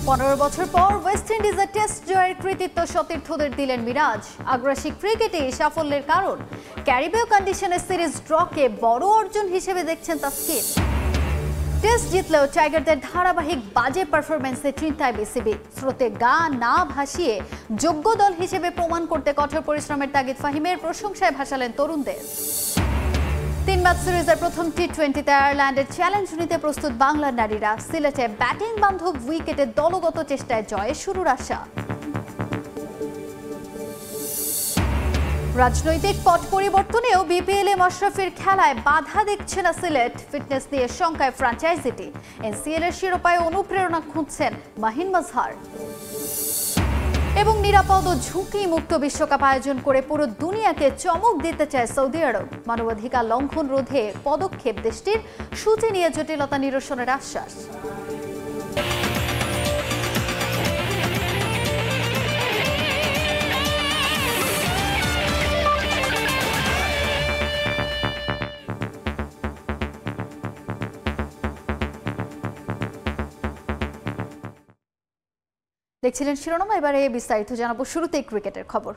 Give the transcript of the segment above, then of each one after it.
15 বছর পর West ইন্ডিজে test জয়ের কৃতিত্ব সতীর্থদের দিলেন মিরাজ। আগ্রাসী ক্রিকেটে সাফল্যের কারণ ক্যারিবীয় কন্ডিশনের সিরিজ ড্রকে বড় অর্জন হিসেবে দেখছেন তাসকিন। টেস্ট জিতলেও টাইগারদের ধারাবাহিক বাজে পারফরমেন্সে চিন্তায় বিসিবি। স্রোতে গা না ভাসিয়ে যোগ্য দল হিসেবে প্রমাণ করতে কঠোর পরিশ্রমের তাগিদ ফাহিমের, প্রশংসায় ভাসালেন তরুণদের। 3 ম্যাচ সিরিজের প্রথম টি-20তে আয়ারল্যান্ডের চ্যালেঞ্জ নিতে প্রস্তুত বাংলার নারীরা। সিলেটে ব্যাটিং বান্ধব উইকেটে দলগত চেষ্টায় জয়ে শুরুর আশা। রাজনৈতিক পট পরিবর্তনেও বিপিএলে মাশরাফির খেলায় বাধা দেখছে না সিলেট। ফিটনেস নিয়ে শঙ্কায় ফ্র্যাঞ্চাইজিটি। এনসিএল এর শিরোপায় অনুপ্রেরণা খুঁজছেন মাহিন মাজহার। এবং নিরাপদ ও ঝুঁকি মুক্ত বিশ্বকাপ আয়োজন করে পুরো দুনিয়াকে চমক দিতে চায় সৌদি আরব। মানবাধিকার লঙ্ঘন রোধে পদক্ষেপ দেশটির, সূচি নিয়ে জটিলতা নিরসনের আশ্বাস। দেখছিলেন শিরোনাম, এবারে বিস্তারিত জানাবো। শুরুতেই ক্রিকেটের খবর।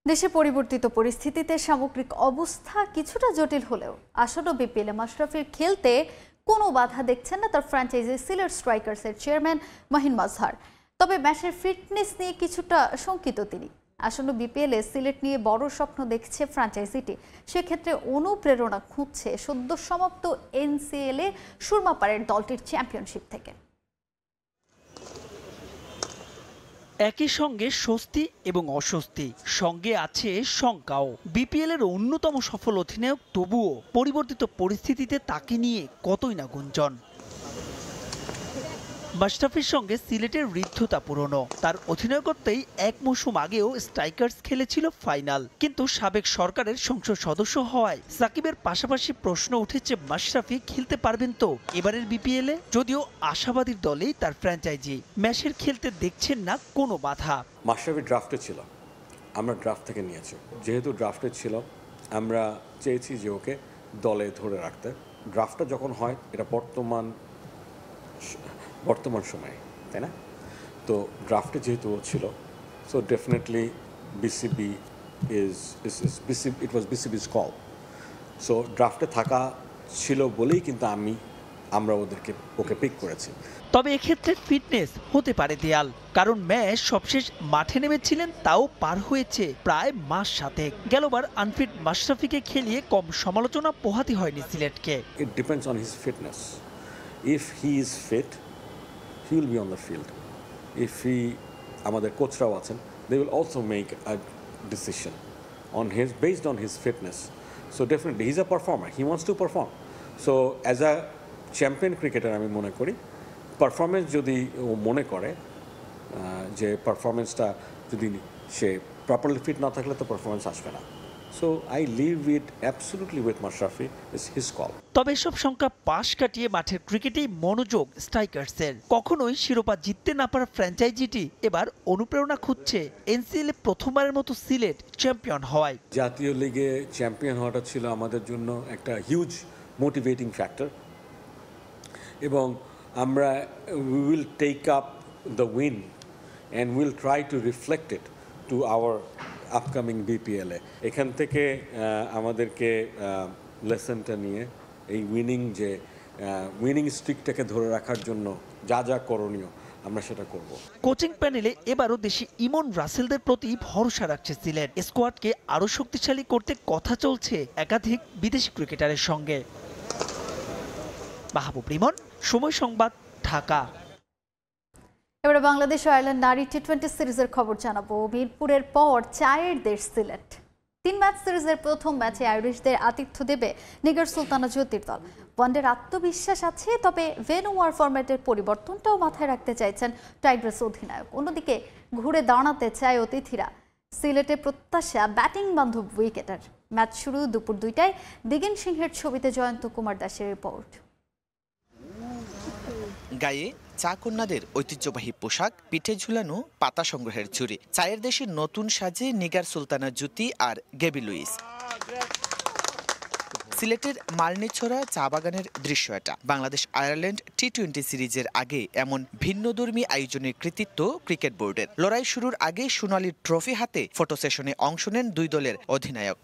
দেশে পরিবর্তিত পরিস্থিতিতে সামগ্রিক অবস্থা কিছুটা জটিল হলেও আসন্ন বিপিএলে মাশরাফির খেলতে কোনো বাধা দেখছেন না তার ফ্র্যাঞ্চাইজি সিলেট স্ট্রাইকার্সের চেয়ারম্যান মাহিন মাজহার। তবে ম্যাচের ফিটনেস নিয়ে কিছুটা শঙ্কিত তিনি। আসন্ন বিপিএলে সিলেট নিয়ে বড় স্বপ্ন দেখছে ফ্র্যাঞ্চাইজিটি। সেক্ষেত্রে অনুপ্রেরণা খুঁজছে সদ্য সমাপ্ত এনসিএলে সুরমাপাড়ের দলটির চ্যাম্পিয়নশিপ থেকে। একই সঙ্গে স্বস্তি এবং অস্বস্তি, সঙ্গে আছে শঙ্কাও। বিপিএল এর অন্যতম সফল অধিনায়ক, তবুও পরিবর্তিত পরিস্থিতিতে তাকে নিয়ে কতই না গুঞ্জন। মাশরাফির সঙ্গে সিলেটের ঋদ্ধতা পুরনো। তার অধিনায়কত্বেই এক মৌসুম আগেও স্ট্রাইকার্স খেলেছিল ফাইনাল। কিন্তু সাবেক সরকারের সংসদ সদস্য হওয়ায় সাকিবের পাশাপাশি প্রশ্ন উঠেছে মাশরাফি খেলতে পারবেন তো এবারের বিপিএলে। যদিও আশাবাদীর দলেই তার ফ্র্যাঞ্চাইজি, ম্যাচের খেলতে দেখছেন না কোনো বাধা। মাশরাফি ড্রাফটে ছিল, আমরা ড্রাফট থেকে নিয়েছি। যেহেতু ড্রাফটে ছিল, আমরা চেয়েছি যে ওকে দলে ধরে রাখতে। ড্রাফটটা যখন হয় এটা বর্তমান সময়ে, তাই না? তো ড্রাফটে যেহেতু ছিল, সো ডেফিনেটলি বিসিবি ইট ওয়াজ বিসিবি's কল। সো ড্রাফটে থাকা ছিল বলেই কিন্তু আমরা ওকে পিক করেছি। তবে এক্ষেত্রে ফিটনেস হতে পারে দেয়াল, কারণ ম্যাচ সবশেষ মাঠে নেমেছিলেন তাও পার হয়েছে প্রায় মাস 7। গেলবার আনফিট মাশরাফিকে খেলিয়ে কম সমালোচনা পোহাতে হয়নি সিলেটকে। It depends on his fitness. If he is fit, he will be on the field. If আমাদের কোচরাও আছেন, they will also make a decision based on his fitness. So definitely he's a performer, he wants to perform. So as a champion cricketer আমি মনে করি performance যদি ও মনে করে যে পারফরমেন্সটা যদি সে প্রপারলি ফিট না থাকলে তো পারফরমেন্স আসবে না। So I leave it absolutely with Mashrafi, it's his call. তবে সব সংখ্যা পাশ কাটিয়ে মাঠের ক্রিকেটেই মনোযোগ স্ট্রাইকার্সের। কখনোই শিরোপা জিততে না পারা ফ্র্যাঞ্চাইজিটি এবার অনুপ্রেরণা খুঁজছে এনসিএল এ প্রথমবারের মতো সিলেট চ্যাম্পিয়ন হওয়ায়। জাতীয় লিগে চ্যাম্পিয়ন হওয়াটা ছিল আমাদের জন্য একটা হিউজ মোটিভেটিং ফ্যাক্টর, এবং আমরা we will take up the win and we'll try to reflect it to our upcoming বিপিএলে। এখান থেকে আমাদেরকে লেসনটা নিয়ে এই উইনিং স্ট্রিকটাকে ধরে রাখার জন্য যা যা করণীয় আমরা সেটা করব। কোচিং প্যানেলে এবারও দেশি ইমন রাসেলদের প্রতি ভরসা রাখছে সিলেট। স্কোয়াডকে আরও শক্তিশালী করতে কথা চলছে একাধিক বিদেশি ক্রিকেটারের সঙ্গে। মাহবুব রিমন, সময় সংবাদ, ঢাকা। এবারে বাংলাদেশ ও আয়ারল্যান্ড নারী টি-20 সিরিজের খবর জানাবো। মিরপুরের পর চায়ের দেশ সিলেট। 3 ম্যাচ সিরিজের প্রথম ম্যাচে আইরিশদের আতিথ্য দেবে নিগার সুলতানা জ্যোতির দল। ওয়ানডের আত্মবিশ্বাস আছে, তবে ভেন্যু ওয়ার ফরম্যাটের পরিবর্তনটাও মাথায় রাখতে চাইছেন টাইগ্রাস অধিনায়ক। অন্যদিকে ঘুরে দাঁড়াতে চায় অতিথিরা। সিলেটে প্রত্যাশা ব্যাটিং বান্ধব উইকেটার। ম্যাচ শুরু দুপুর 2টায়। দিগিন সিংহের ছবিতে জয়ন্ত কুমার দাসের রিপোর্ট। গায়ে চা কন্যাদের ঐতিহ্যবাহী পোশাক, পিঠে ঝুলানো পাতা সংগ্রহের ঝুড়ি। চায়ের দেশের নতুন সাজে নিগার সুলতানা জ্যোতি আর গেবি লুইস। সিলেটের মালনীছড়া চা বাগানের দৃশ্য এটা। বাংলাদেশ আয়ারল্যান্ড টি-20 সিরিজের আগে এমন ভিন্নধর্মী আয়োজনের কৃতিত্ব ক্রিকেট বোর্ডের। লড়াই শুরুর আগে সোনালী ট্রফি হাতে ফটো সেশনে অংশ নেন দুই দলের অধিনায়ক।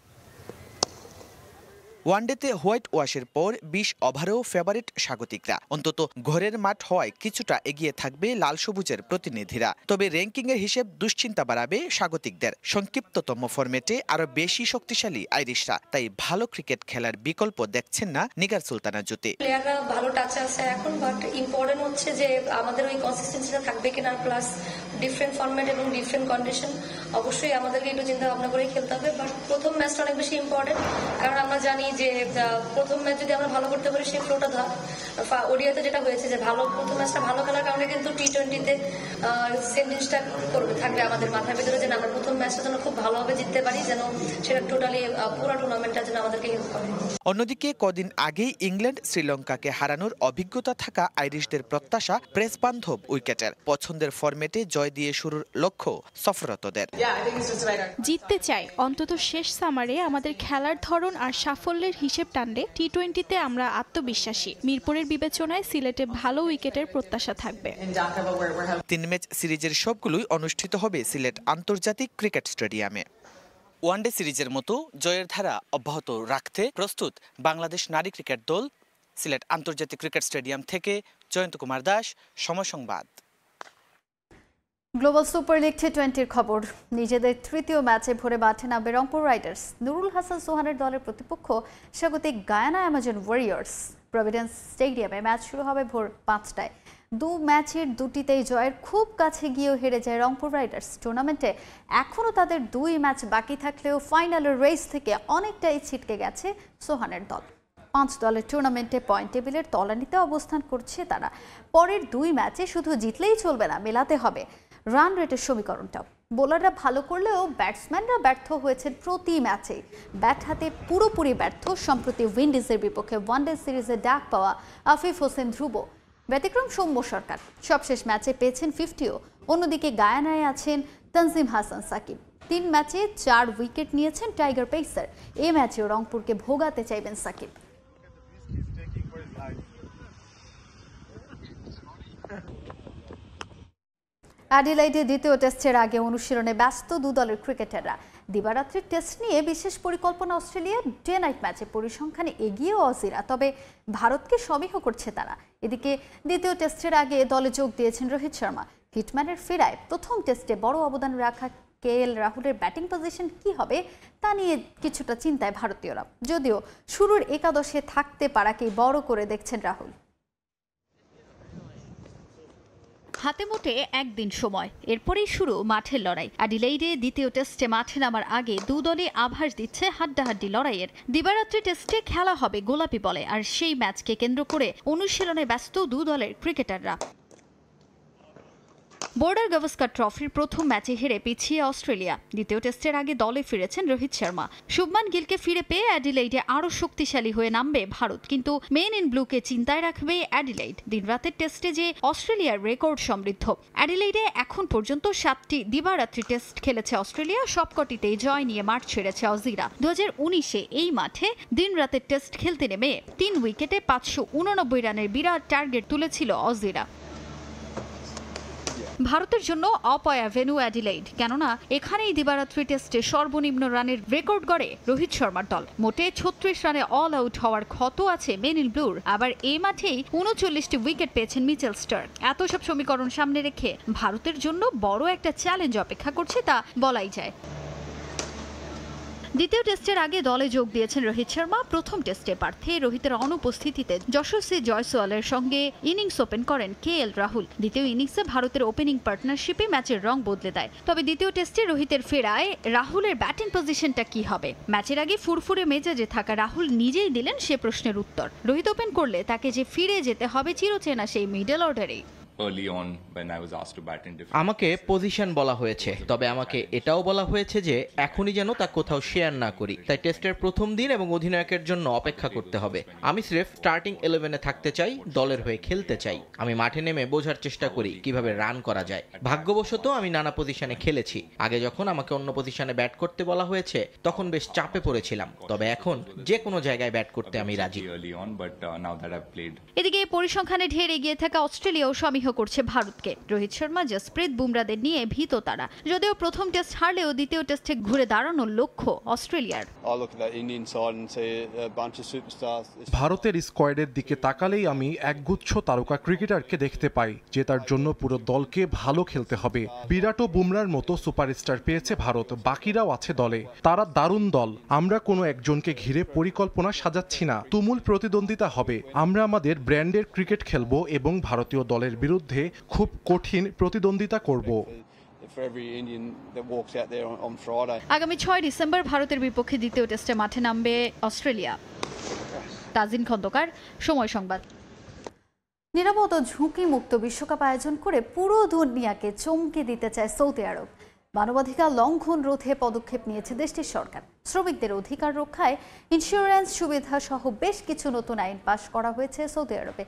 ওয়ানডেতে হোয়াইট ওয়াশের পর 20 ওভারেও ফেভারিট স্বাগতিকরা। অন্তত ঘরের মাঠ হওয়ায় কিছুটা এগিয়ে থাকবে লাল সবুজের প্রতিনিধিরা। তবে র্যাঙ্কিংয়ের হিসেব দুশ্চিন্তা বাড়াবে স্বাগতিকদের। সংক্ষিপ্ততম ফরম্যাটে আরো বেশি শক্তিশালী আইরিশরা, তাই ভালো ক্রিকেট খেলার বিকল্প দেখছেন না নিগার সুলতানা জ্যোতি। প্লেয়াররা ভালো টাচে আছে এখন, বাট ইম্পর্টেন্ট হচ্ছে যে আমাদের ওই কনসিস্টেন্সিটা থাকবে কিনা, প্লাস ডিফারেন্ট ফরম্যাট এবং ডিফারেন্ট কন্ডিশন। অবশ্যই আমাদেরকে একটু চিন্তা ভাবনা করে খেলতে হবে, বাট প্রথম ম্যাচটা অনেক বেশি ইম্পর্টেন্ট, কারণ আমরা জানি যে প্রথম ম্যাচ যদি আমরা ভালো করতে পারি সেই ফ্লোটা ধর ওডিআইতে যেটা হয়েছে যে ভালো প্রথম ম্যাচটা ভালো খেলার কারণে কিন্তু টি-20তে সেম জিনিসটা থাকবে আমাদের মাথার ভিতরে, যেন আমরা প্রথম ম্যাচটা যেন খুব ভালোভাবে জিততে পারি, যেন সেটা টোটালি পুরো টুর্নামেন্টটা যেন আমাদেরকে হেল্প করে। অন্যদিকে কদিন আগেই ইংল্যান্ড শ্রীলঙ্কাকে হারানোর অভিজ্ঞতা থাকা আইরিশদের প্রত্যাশা প্রেস বান্ধব উইকেটের। পছন্দের ফরম্যাটে জয় দিয়ে শুরুর লক্ষ্য সফররতদের। জিততে চাই, অন্তত শেষ সামারে আমাদের খেলার ধরন আর সাফল্যের হিসেব টানলে টি-20তে আমরা আত্মবিশ্বাসী। মিরপুরের বিবেচনায় সিলেটে ভালো উইকেটের প্রত্যাশা থাকবে। 3 ম্যাচ সিরিজের সবগুলোই অনুষ্ঠিত হবে সিলেট আন্তর্জাতিক ক্রিকেট স্টেডিয়ামে। ওয়ানডে সিরিজের মতো জয়ের ধারা অব্যাহত রাখতে প্রস্তুত বাংলাদেশ নারী ক্রিকেট দল। সিলেট আন্তর্জাতিক ক্রিকেট স্টেডিয়াম থেকে জয়ন্ত কুমার দাস, সময় সংবাদ। গ্লোবাল সুপার লিগ টি-20-র খবর। নিজেদের তৃতীয় ম্যাচে ভোরে মাঠে নামবে রংপুর রাইডার্স। নুরুল হাসান সোহানের দলের প্রতিপক্ষ স্বাগতিক গায়ানা অ্যামাজন ওয়ারিয়র্স। প্রভিডেন্স স্টেডিয়ামে ম্যাচ শুরু হবে ভোর 5টায়। 2 ম্যাচের দুটিতেই জয়ের খুব কাছে গিয়েও হেরে যায় রংপুর রাইডার্স। টুর্নামেন্টে এখনও তাদের 2 ম্যাচ বাকি থাকলেও ফাইনালের রেস থেকে অনেকটাই ছিটকে গেছে সোহানের দল। 5 দলের টুর্নামেন্টে পয়েন্ট টেবিলের তলানিতে অবস্থান করছে তারা। পরের 2 ম্যাচে শুধু জিতলেই চলবে না, মেলাতে হবে রান রেটের সমীকরণটাও। বোলাররা ভালো করলেও ব্যাটসম্যানরা ব্যর্থ হয়েছেন প্রতি ম্যাচে। ব্যাট হাতে পুরোপুরি ব্যর্থ সম্প্রতি উইন্ডিজের বিপক্ষে ওয়ানডে সিরিজে ডাক পাওয়া আফিফ হোসেন ধ্রুব। ব্যতিক্রম সৌম্য সরকার, সবশেষ ম্যাচে পেয়েছেন 50ও। অন্যদিকে গায়ানায় আছেন তানজিম হাসান সাকিব। 3 ম্যাচে 4 উইকেট নিয়েছেন টাইগার পেসার। এই ম্যাচেও রংপুরকে ভোগাতে চাইবেন সাকিব। অ্যাডিলাইডে দ্বিতীয় টেস্টের আগে অনুশীলনে ব্যস্ত 2 দলের ক্রিকেটাররা। দিবারাত্রির টেস্ট নিয়ে বিশেষ পরিকল্পনা অস্ট্রেলিয়ার। ডে নাইট ম্যাচে পরিসংখ্যানে এগিয়েও অজিরা, তবে ভারতকে সমীহ করছে তারা। এদিকে দ্বিতীয় টেস্টের আগে দলে যোগ দিয়েছেন রোহিত শর্মা। হিটম্যানের ফেরায় প্রথম টেস্টে বড় অবদান রাখা কেএল রাহুলের ব্যাটিং পজিশন কি হবে তা নিয়ে কিছুটা চিন্তায় ভারতীয়রা, যদিও শুরুর একাদশে থাকতে পারাকেই বড় করে দেখছেন রাহুল। হাতে মোটে একদিন সময়, এরপরেই শুরু মাঠের লড়াই। অ্যাডিলেইডে দ্বিতীয় টেস্টে মাঠে নামার আগে 2 দলই আভাস দিচ্ছে হাড্ডাহাড্ডি লড়াইয়ের। দিবারাত্রি টেস্টে খেলা হবে গোলাপি বলে, আর সেই ম্যাচকে কেন্দ্র করে অনুশীলনে ব্যস্ত 2 দলের ক্রিকেটাররা। বর্ডার গাভাস্কার ট্রফির প্রথম ম্যাচে হেরে পিছিয়ে অস্ট্রেলিয়া। দ্বিতীয় টেস্টের আগে দলে ফিরেছেন রোহিত শর্মা। শুভমান গিলকে ফিরে পেয়ে অ্যাডিলেইডে আরও শক্তিশালী হয়ে নামবে ভারত, কিন্তু মেন ইন ব্লুকে চিন্তায় রাখবে অ্যাডিলেইড। দিনরাতের টেস্টে যে অস্ট্রেলিয়ার রেকর্ড সমৃদ্ধ। অ্যাডিলেইডে এখন পর্যন্ত 7টি দিবারাত্রি টেস্ট খেলেছে অস্ট্রেলিয়া, সবকটিতেই জয় নিয়ে মাঠ ছেড়েছে অজিরা। 2019-এ এই মাঠে দিনরাতের টেস্ট খেলতে নেমে 3 উইকেটে 589 রানের বিরাট টার্গেট তুলেছিল অজিরা। ভারতের জন্য অপয়া ভেন্যু অ্যাডিলেইড, কেননা এখানেই দিবারাত্রি টেস্টে সর্বনিম্ন রানের রেকর্ড গড়ে রোহিত শর্মার দল। মোটে 36 রানে অল আউট হওয়ার ক্ষত আছে মেন ইন ব্লুর। আবার এই মাঠেই 39টি উইকেট পেয়েছেন মিচেল স্টার্ক। এত সব সমীকরণ সামনে রেখে ভারতের জন্য বড় একটা চ্যালেঞ্জ অপেক্ষা করছে, তা বলাই যায়। দ্বিতীয় টেস্টের আগে দলে যোগ দিয়েছেন রোহিত শর্মা। প্রথম টেস্টে পার্থে রোহিতের অনুপস্থিতিতে যশস্বী জয়সওয়ালের সঙ্গে ইনিংস ওপেন করেন কেএল রাহুল। দ্বিতীয় ইনিংসে ভারতের ওপেনিং পার্টনারশিপে ম্যাচের রং বদলে দেয়। তবে দ্বিতীয় টেস্টে রোহিতের ফেরায় রাহুলের ব্যাটিং পজিশনটা কি হবে? ম্যাচের আগে ফুরফুরে মেজাজে থাকা রাহুল নিজেই দিলেন সে প্রশ্নের উত্তর। রোহিত ওপেন করলে তাকে যে ফিরে যেতে হবে চিরচেনা সেই মিডল অর্ডারে। early on when I was asked to bat in different. আমাকে পজিশন বলা হয়েছে, তবে আমাকে এটাও বলা হয়েছে যে এখনই যেন তা কোথাও শেয়ার না করি। তাই টেস্টের প্রথম দিন এবং অধিনায়কের জন্য অপেক্ষা করতে হবে। আমি সির্ফ স্টার্টিং 11-এ থাকতে চাই, দলের হয়ে খেলতে চাই। আমি মাঠে নেমে বোঝার চেষ্টা করি কিভাবে রান করা যায়। ভাগ্যবশত আমি নানা পজিশনে খেলেছি। আগে যখন আমাকে অন্য পজিশনে ব্যাট করতে বলা হয়েছে তখন বেশ চাপে পড়েছিলাম, তবে এখন যে কোনো জায়গায় ব্যাট করতে আমি রাজি। এদিকে পরিসংখ্যানে ঢের এগিয়ে থাকা অস্ট্রেলিয়াও সমীহ করছে ভারতকে। রোহিত শর্মা, জসপ্রীত বুমরাদের নিয়ে ভীত তারা। যদিও প্রথম টেস্ট হারলেও দ্বিতীয় টেস্টে ঘুরে দাঁড়ানোর লক্ষ্য অস্ট্রেলিয়ার। ভারতের স্কোয়াডের দিকে তাকালেই আমি একগুচ্ছ তারকা ক্রিকেটারকে দেখতে পাই, যে তার জন্য পুরো দলকে ভালো খেলতে হবে। বিরাট ও বুমরার মতো সুপারস্টার পেয়েছে ভারত, বাকিরাও আছে দলে। তারা দারুণ দল। আমরা কোনো একজনকে ঘিরে পরিকল্পনা সাজাচ্ছি না, তুমুল প্রতিদ্বন্দ্বিতা হবে। আমরা আমাদের ব্র্যান্ডের ক্রিকেট খেলবো এবং ভারতীয় দলের বিরুদ্ধে খুব কঠিন প্রতিদ্বন্দ্বিতা করব। আগামী 6 ডিসেম্বর ভারতের বিপক্ষে দ্বিতীয় টেস্টে মাঠে নামবে অস্ট্রেলিয়া। তাজিন খন্দকার, সময় সংবাদ। নিরাপদ ও ঝুঁকি মুক্ত বিশ্বকাপ আয়োজন করে পুরো দুনিয়াকে চমকে দিতে চায় সৌদি আরব। মানবাধিকার লঙ্ঘন রোধে পদক্ষেপ নিয়েছে দেশটির সরকার। শ্রমিকদের অধিকার রক্ষায় ইন্স্যুরেন্স সুবিধা সহ বেশ কিছু নতুন আইন পাশ করা হয়েছে সৌদি আরবে।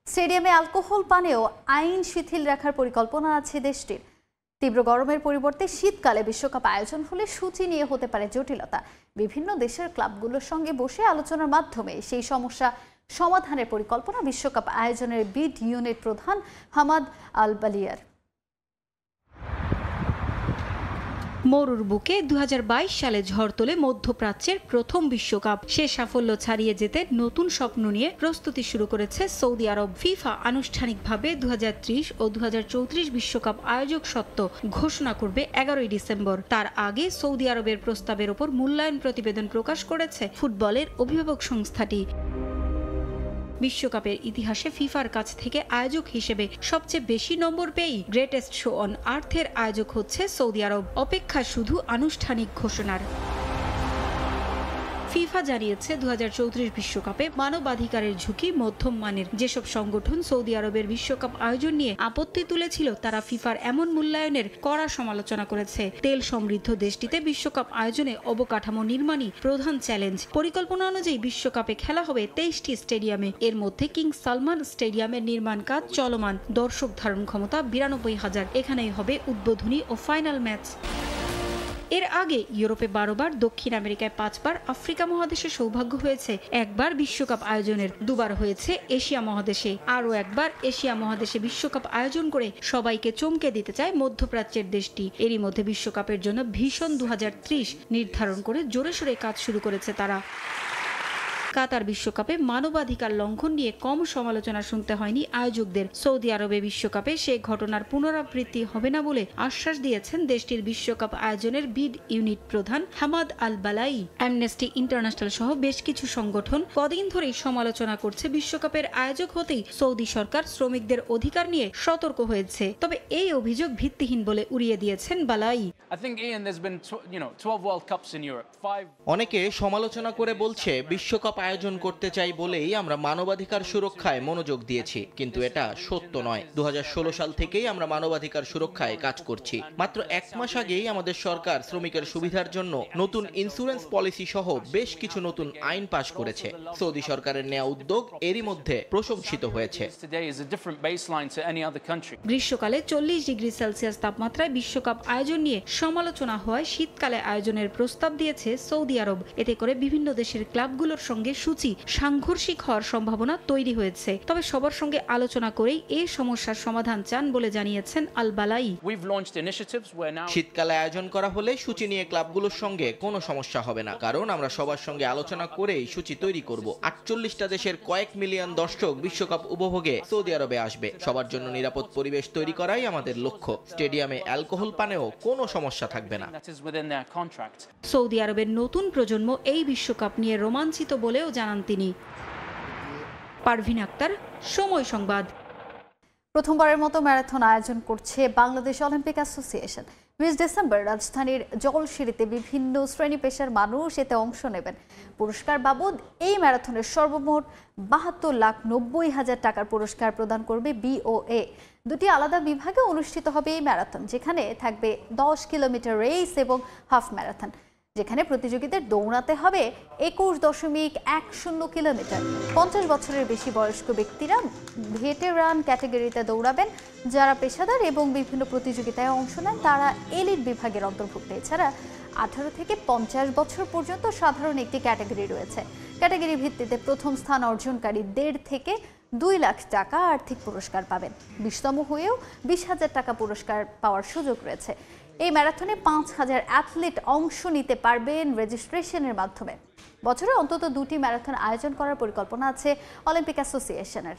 স্টেডিয়ামে অ্যালকোহল পানেও আইন শিথিল রাখার পরিকল্পনা আছে দেশটির। তীব্র গরমের পরিবর্তে শীতকালে বিশ্বকাপ আয়োজন হলে সূচি নিয়ে হতে পারে জটিলতা। বিভিন্ন দেশের ক্লাবগুলোর সঙ্গে বসে আলোচনার মাধ্যমে সেই সমস্যা সমাধানের পরিকল্পনা বিশ্বকাপ আয়োজনের বিড ইউনিট প্রধান হামাদ আল বালিয়ার। মরুর বুকে 2022 সালে ঝড় তোলে মধ্যপ্রাচ্যের প্রথম বিশ্বকাপ। সে সাফল্য ছাড়িয়ে যেতে নতুন স্বপ্ন নিয়ে প্রস্তুতি শুরু করেছে সৌদি আরব। ফিফা আনুষ্ঠানিকভাবে 2030 ও 2034 বিশ্বকাপ আয়োজক সত্ত্ব ঘোষণা করবে 11 ডিসেম্বর। তার আগে সৌদি আরবের প্রস্তাবের ওপর মূল্যায়ন প্রতিবেদন প্রকাশ করেছে ফুটবলের অভিভাবক সংস্থাটি। বিশ্বকাপের ইতিহাসে ফিফার কাছ থেকে আয়োজক হিসেবে সবচেয়ে বেশি নম্বর পেয়েই গ্রেটেস্ট শো অন আর্থের আয়োজক হচ্ছে সৌদি আরব। অপেক্ষা শুধু আনুষ্ঠানিক ঘোষণার। ফিফা জানিয়েছে 2034 বিশ্বকাপে মানবাধিকারের ঝুঁকি মধ্যম মানের। যেসব সংগঠন সৌদি আরবের বিশ্বকাপ আয়োজন নিয়ে আপত্তি তুলেছিল তারা ফিফার এমন মূল্যায়নের কড়া সমালোচনা করেছে। তেল সমৃদ্ধ দেশটিতে বিশ্বকাপ আয়োজনে অবকাঠামো নির্মাণই প্রধান চ্যালেঞ্জ। পরিকল্পনা অনুযায়ী বিশ্বকাপে খেলা হবে 23টি স্টেডিয়ামে। এর মধ্যে কিং সালমান স্টেডিয়ামের নির্মাণ কাজ চলমান। দর্শক ধারণ ক্ষমতা 92,000। এখানেই হবে উদ্বোধনী ও ফাইনাল ম্যাচ। এর আগে ইউরোপে 12 বার, দক্ষিণ আমেরিকায় 5 বার, আফ্রিকা মহাদেশে সৌভাগ্য হয়েছে একবার বিশ্বকাপ আয়োজনের। 2 বার হয়েছে এশিয়া মহাদেশে। আরও একবার এশিয়া মহাদেশে বিশ্বকাপ আয়োজন করে সবাইকে চমকে দিতে চায় মধ্যপ্রাচ্যের দেশটি। এরই মধ্যে বিশ্বকাপের জন্য ভিশন 2030 নির্ধারণ করে জোরে সোরে কাজ শুরু করেছে তারা। কাতার বিশ্বকাপে মানবাধিকার লঙ্ঘন নিয়ে কম সমালোচনা শুনতে হয়নি আয়োজকদের। সৌদি আরবে বিশ্বকাপে সে ঘটনার পুনরাবৃত্তি হবে না বলে আশ্বাস দিয়েছেন দেশটির বিশ্বকাপ আয়োজনের বিড ইউনিট প্রধান হামাদ আল বালাই। অ্যামনেস্টি ইন্টারন্যাশনাল সহ বেশ কিছু সংগঠন কদিন ধরেই সমালোচনা করছে বিশ্বকাপের আয়োজক হতেই সৌদি সরকার শ্রমিকদের অধিকার নিয়ে সতর্ক হয়েছে। তবে এই অভিযোগ ভিত্তিহীন বলে উড়িয়ে দিয়েছেন বালাই। অনেকে সমালোচনা করে বলছে বিশ্বকাপ আয়োজন করতে চাই বলেই আমরা মানবাধিকার সুরক্ষায় মনোযোগ দিয়েছি, কিন্তু এটা সত্য নয়। 2016 সাল থেকেই আমরা মানবাধিকার সুরক্ষায় কাজ করছি। মাত্র 1 মাস আগেই আমাদের সরকার শ্রমিকের সুবিধার জন্য নতুন ইন্স্যুরেন্স পলিসি সহ বেশ কিছু নতুন আইন পাশ করেছে। সৌদি সরকারের নেওয়া উদ্যোগ এরই মধ্যে প্রশংসিত হয়েছে। গ্রীষ্মকালে 40 ডিগ্রি সেলসিয়াস তাপমাত্রায় বিশ্বকাপ আয়োজন নিয়ে সমালোচনা হওয়ায় শীতকালে আয়োজনের প্রস্তাব দিয়েছে সৌদি আরব। এতে করে বিভিন্ন দেশের ক্লাবগুলোর সঙ্গে সূচি সাংঘর্ষিক হওয়ার সম্ভাবনা তৈরি হয়েছে। তবে সবার সঙ্গে আলোচনা করেই এই সমস্যার সমাধান চান বলে জানিয়েছেন আল বালাই। শীতকালে আয়োজন করা হলে সূচি নিয়ে ক্লাবগুলোর সঙ্গে কোনো সমস্যা হবে না, কারণ আমরা সবার সঙ্গে আলোচনা করেই সূচি তৈরি করব। 48টা দেশের কয়েক মিলিয়ন দর্শক বিশ্বকাপ উপভোগে সৌদি আরবে আসবে। সবার জন্য নিরাপদ পরিবেশ তৈরি করাই আমাদের লক্ষ্য। স্টেডিয়ামে অ্যালকোহল পানেও কোনো সমস্যা থাকবে না। সৌদি আরবের নতুন প্রজন্ম এই বিশ্বকাপ নিয়ে রোমাঞ্চিত বলেও জানান তিনি। পারভিন আক্তার, সময় সংবাদ। প্রথমবারের মতো ম্যারাথন আয়োজন করছে বাংলাদেশ অলিম্পিক অ্যাসোসিয়েশন। 20 ডিসেম্বর রাজধানীর জলসিঁড়িতে বিভিন্ন শ্রেণী পেশার মানুষ এতে অংশ নেবেন। পুরস্কার বাবদ এই ম্যারাথনের সর্বমোট 72,90,000 টাকার পুরস্কার প্রদান করবে BOA। দুটি আলাদা বিভাগে অনুষ্ঠিত হবে এই ম্যারাথন, যেখানে থাকবে 10 কিলোমিটার রেস এবং হাফ ম্যারাথন, যেখানে প্রতিযোগীদের দৌড়াতে হবে 21.10 কিলোমিটার। 50 বছরের বেশি বয়স্ক ব্যক্তিরা ভেটেরান ক্যাটাগরিতে দৌড়াবেন। যারা পেশাদার এবং বিভিন্ন প্রতিযোগিতায় অংশ নেন তারা এলিট বিভাগের অন্তর্ভুক্ত। এছাড়া 18 থেকে 50 বছর পর্যন্ত সাধারণ একটি ক্যাটাগরি রয়েছে। ক্যাটাগরি ভিত্তিতে প্রথম স্থান অর্জনকারী 1.5 থেকে 2 লাখ টাকা আর্থিক পুরস্কার পাবেন। 20তম হয়েও 20,000 টাকা পুরস্কার পাওয়ার সুযোগ রয়েছে। এই ম্যারাথনে 5,000 অ্যাথলিট অংশ নিতে পারবেন রেজিস্ট্রেশনের মাধ্যমে। বছরে অন্তত 2টি ম্যারাথন আয়োজন করার পরিকল্পনা আছে অলিম্পিক অ্যাসোসিয়েশনের।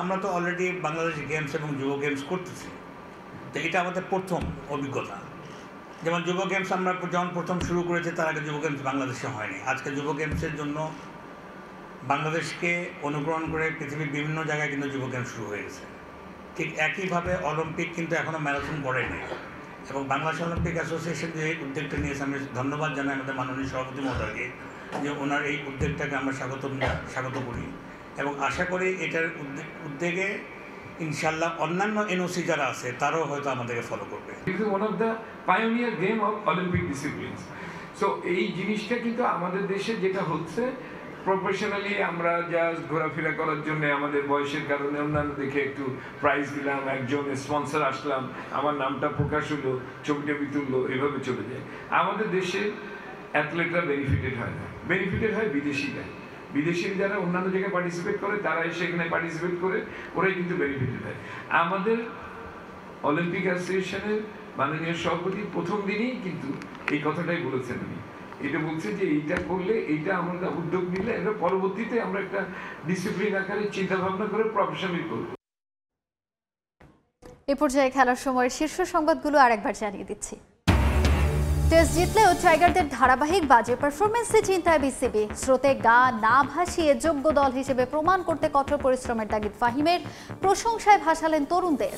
আমরা তো অলরেডি বাংলাদেশ গেমস এবং যুব গেমস করতেছি, তো এটা আমাদের প্রথম অভিজ্ঞতা। যেমন যুব গেমস আমরা যখন প্রথম শুরু করেছি তার আগে যুব গেমস বাংলাদেশে হয়নি। আজকে যুব গেমসের জন্য বাংলাদেশকে অনুকরণ করে পৃথিবীর বিভিন্ন জায়গায় কিন্তু যুব গেমস শুরু হয়ে গেছে। ঠিক একইভাবে অলিম্পিক কিন্তু এখনও ম্যারাথন করেনি, এবং বাংলাদেশ অলিম্পিক অ্যাসোসিয়েশন যে এই উদ্যোগটা নিয়েছে আমি ধন্যবাদ জানাই আমাদের মাননীয় সভাপতি মহোদয়কে, যে ওনার এই উদ্যোগটাকে আমরা স্বাগত করি, এবং আশা করি এটার উদ্যোগে ইনশাল্লাহ অন্যান্য এনওসি যারা আছে তারাও হয়তো আমাদেরকে ফলো করবে। This is one of the pioneer game of Olympic disciplines. So এই জিনিসটা কিন্তু আমাদের দেশে যেটা হচ্ছে, প্রফেশনালি আমরা জাস্ট ঘোরাফেরা করার জন্য আমাদের বয়সের কারণে অন্যান্য দেখে একটু প্রাইজ দিলাম, একজন স্পন্সর আসলাম, আমার নামটা প্রকাশ হলো, ছবিটা তুললো, এভাবে চলে যায়। আমাদের দেশে অ্যাথলেটরা বেনিফিটেড হয় না, বেনিফিটেড হয় বিদেশিরা। বিদেশিরা যারা অন্যান্য জায়গায় পার্টিসিপেট করে তারা এসে এখানে পার্টিসিপেট করে, ওরাই কিন্তু বেনিফিটেড হয়। আমাদের অলিম্পিক অ্যাসোসিয়েশনের মাননীয় সভাপতি প্রথম দিনই কিন্তু এই কথাটাই বলেছেন। উনি এটা বলছে যে এইটা করলে, এইটা আমরা উদ্যোগ নিলে এটা পরবর্তীতে আমরা একটা ডিসিপ্লিন আকারে চিন্তা ভাবনা করে প্রফেশনালি করব। এ পর্যায়ে খেলার সময়ের শীর্ষ সংবাদগুলো আরেকবার জানিয়ে দিচ্ছি। টেস্ট জিতলেও টাইগারদের ধারাবাহিক বাজে পারফরমেন্সে চিন্তায় বিসিবি। স্রোতে গা না ভাসিয়ে যোগ্য দল হিসেবে প্রমাণ করতে কঠোর পরিশ্রমের তাগিদ ফাহিমের, প্রশংসায় ভাসালেন তরুণদের।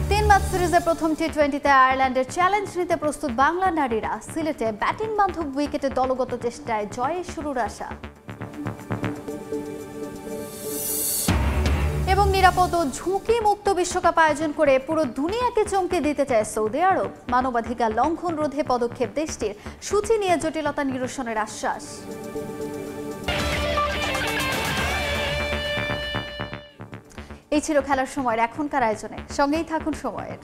3 ম্যাচ সিরিজের প্রথম টি20তে আয়ারল্যান্ডের চ্যালেঞ্জ নিতে প্রস্তুত বাংলা নারীরা। সিলেটে ব্যাটিং বান্ধব উইকেটে দলগত চেষ্টায় জয়ের শুরুর আশা। এবং নিরাপদ ও ঝুঁকি মুক্ত বিশ্বকাপ আয়োজন করে পুরো দুনিয়াকে চমকে দিতে চায় সৌদি আরব। মানবাধিকার লঙ্ঘন রোধে পদক্ষেপ দেশটির, সূচি নিয়ে জটিলতা নিরসনের আশ্বাস। এই ছিল খেলার সময়ের এখনকার আয়োজনে। সঙ্গেই থাকুন সময়ের।